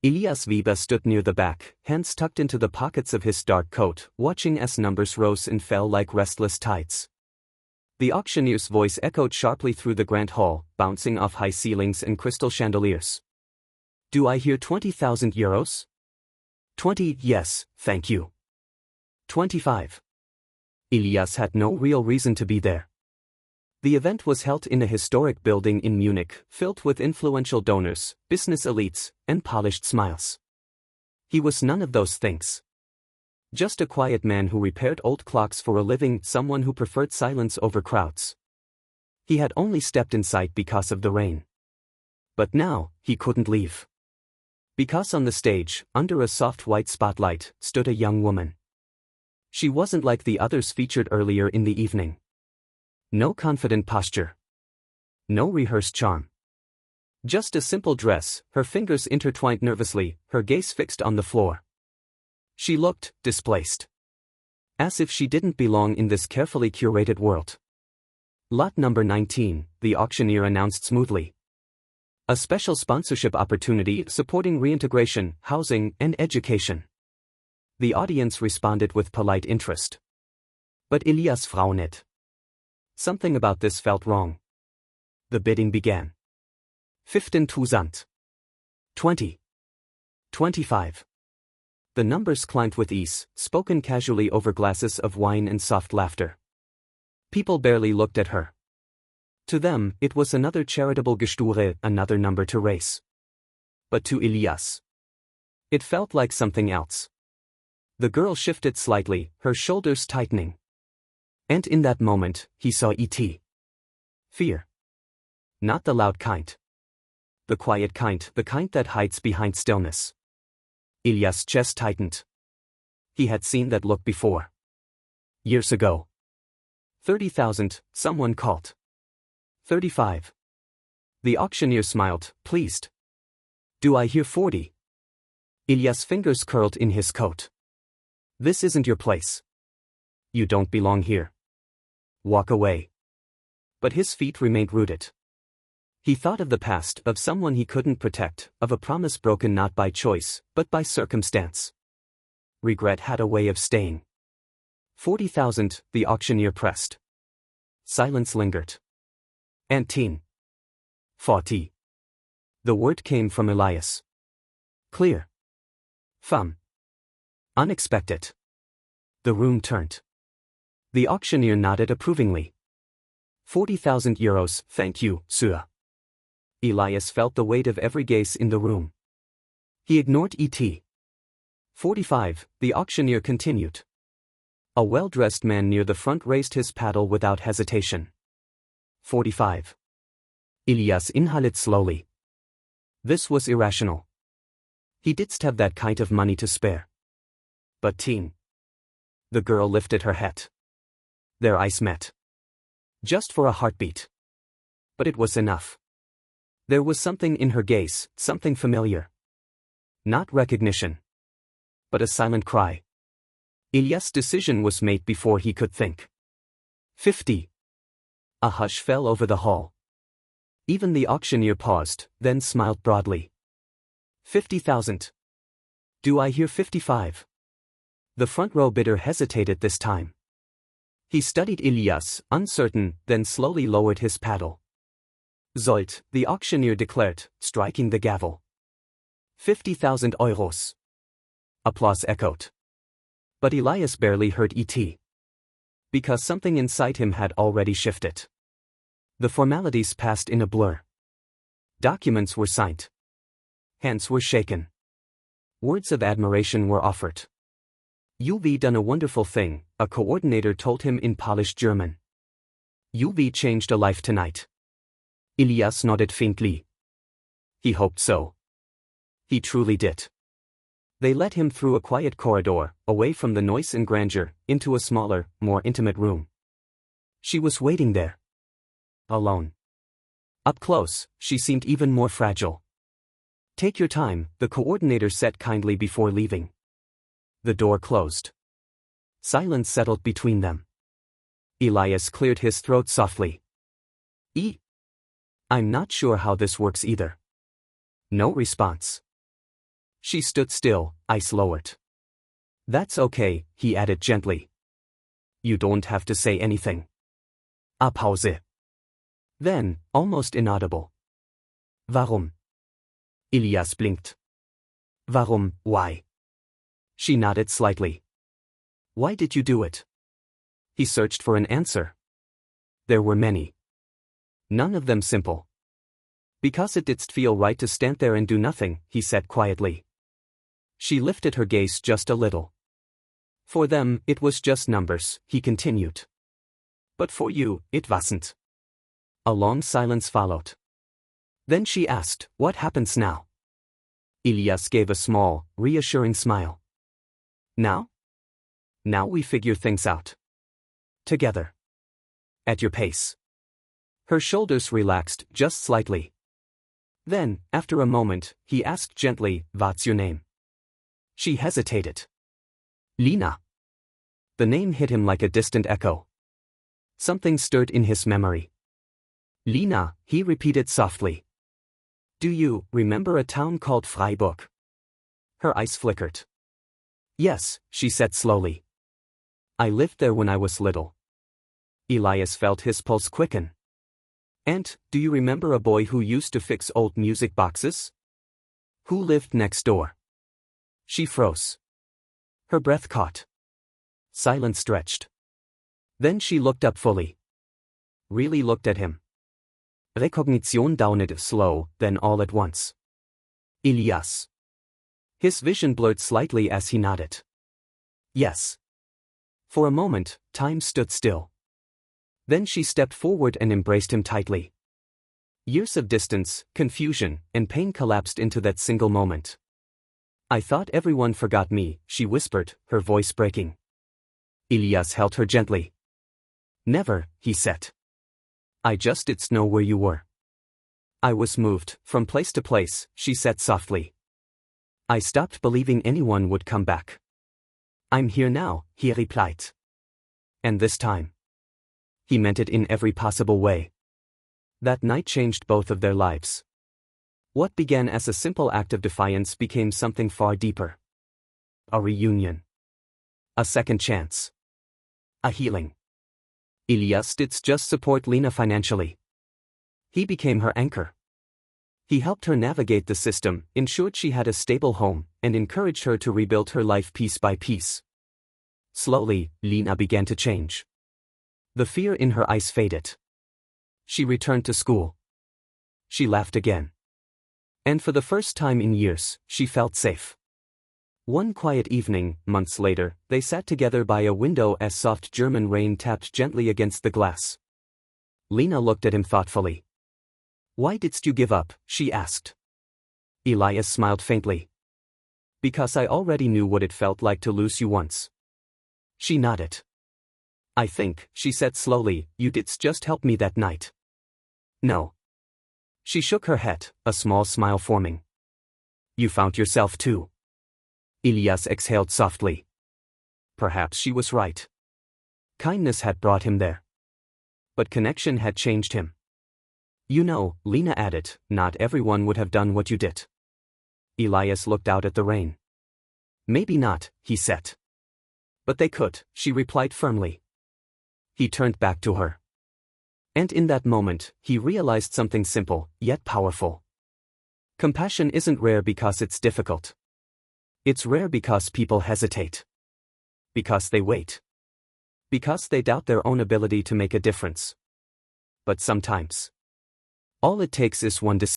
Elias Weber stood near the back, hands tucked into the pockets of his dark coat, watching as numbers rose and fell like restless tides. The auctioneer's voice echoed sharply through the grand hall, bouncing off high ceilings and crystal chandeliers. "Do I hear 20,000 euros? 20, yes, thank you. 25. Elias had no real reason to be there. The event was held in a historic building in Munich, filled with influential donors, business elites, and polished smiles. He was none of those things. Just a quiet man who repaired old clocks for a living, someone who preferred silence over crowds. He had only stepped inside because of the rain. But now, he couldn't leave. Because on the stage, under a soft white spotlight, stood a young woman. She wasn't like the others featured earlier in the evening. No confident posture. No rehearsed charm. Just a simple dress, her fingers intertwined nervously, her gaze fixed on the floor. She looked displaced. As if she didn't belong in this carefully curated world. Lot number 19, the auctioneer announced smoothly. A special sponsorship opportunity supporting reintegration, housing, and education. The audience responded with polite interest. But Elias Frau nicht. Something about this felt wrong. The bidding began. 15,000. 20. 25. The numbers climbed with ease, spoken casually over glasses of wine and soft laughter. People barely looked at her. To them, it was another charitable Gesture, another number to race. But to Elias, it felt like something else. The girl shifted slightly, her shoulders tightening. And in that moment, he saw it. Fear. Not the loud kind. The quiet kind, the kind that hides behind stillness. Elias' chest tightened. He had seen that look before. Years ago. 30,000, someone called. 35. The auctioneer smiled, pleased. Do I hear 40? Elias' fingers curled in his coat. This isn't your place. You don't belong here. Walk away. But his feet remained rooted. He thought of the past, of someone he couldn't protect, of a promise broken not by choice, but by circumstance. Regret had a way of staying. 40,000, the auctioneer pressed. Silence lingered. 40. The word came from Elias. Clear. Firm. Unexpected. The room turned. The auctioneer nodded approvingly. 40,000 euros, thank you, sir. Elias felt the weight of every gaze in the room. He ignored it. 45, the auctioneer continued. A well-dressed man near the front raised his paddle without hesitation. 45. Elias inhaled slowly. This was irrational. He didn't have that kind of money to spare. But teen. The girl lifted her head. Their eyes met. Just for a heartbeat. But it was enough. There was something in her gaze, something familiar. Not recognition. But a silent cry. Elias' decision was made before he could think. 50. A hush fell over the hall. Even the auctioneer paused, then smiled broadly. 50,000. Do I hear 55? The front row bidder hesitated this time. He studied Elias, uncertain, then slowly lowered his paddle. Sollte, the auctioneer declared, striking the gavel. 50,000 euros. Applause echoed. But Elias barely heard it. Because something inside him had already shifted. The formalities passed in a blur. Documents were signed. Hands were shaken. Words of admiration were offered. You've done a wonderful thing, a coordinator told him in polished German. You've changed a life tonight. Elias nodded faintly. He hoped so. He truly did. They led him through a quiet corridor, away from the noise and grandeur, into a smaller, more intimate room. She was waiting there. Alone. Up close, she seemed even more fragile. Take your time, the coordinator said kindly before leaving. The door closed. Silence settled between them. Elias cleared his throat softly. I'm not sure how this works either. No response. She stood still, eyes lowered. That's okay, he added gently. You don't have to say anything. Pause. Then, almost inaudible. Warum? Elias blinked. Warum, why? She nodded slightly. Why did you do it? He searched for an answer. There were many. None of them simple. Because it didn't feel right to stand there and do nothing, he said quietly. She lifted her gaze just a little. For them, it was just numbers, he continued. But for you, it wasn't. A long silence followed. Then she asked, what happens now? Elias gave a small, reassuring smile. Now? Now we figure things out. Together. At your pace. Her shoulders relaxed just slightly. Then, after a moment, he asked gently, what's your name? She hesitated. Lina. The name hit him like a distant echo. Something stirred in his memory. Lina, he repeated softly. Do you remember a town called Freiburg? Her eyes flickered. Yes, she said slowly. I lived there when I was little. Elias felt his pulse quicken. And, do you remember a boy who used to fix old music boxes? Who lived next door? She froze. Her breath caught. Silence stretched. Then she looked up fully. Really looked at him. Recognition dawned slow, then all at once. Elias. His vision blurred slightly as he nodded. Yes. For a moment, time stood still. Then she stepped forward and embraced him tightly. Years of distance, confusion, and pain collapsed into that single moment. I thought everyone forgot me, she whispered, her voice breaking. Elias held her gently. Never, he said. I just didn't know where you were. I was moved, from place to place, she said softly. I stopped believing anyone would come back. I'm here now, he replied. And this time. He meant it in every possible way. That night changed both of their lives. What began as a simple act of defiance became something far deeper. A reunion. A second chance. A healing. Elias didn't just support Lina financially. He became her anchor. He helped her navigate the system, ensured she had a stable home, and encouraged her to rebuild her life piece by piece. Slowly, Lina began to change. The fear in her eyes faded. She returned to school. She laughed again. And for the first time in years, she felt safe. One quiet evening, months later, they sat together by a window as soft German rain tapped gently against the glass. Lina looked at him thoughtfully. Why didst you give up? She asked. Elias smiled faintly. Because I already knew what it felt like to lose you once. She nodded. I think, she said slowly, you didst just help me that night. No. She shook her head, a small smile forming. You found yourself too. Elias exhaled softly. Perhaps she was right. Kindness had brought him there. But connection had changed him. You know, Lina added, not everyone would have done what you did. Elias looked out at the rain. Maybe not, he said. But they could, she replied firmly. He turned back to her. And in that moment, he realized something simple, yet powerful. Compassion isn't rare because it's difficult. It's rare because people hesitate. Because they wait. Because they doubt their own ability to make a difference. But sometimes, all it takes is one decision.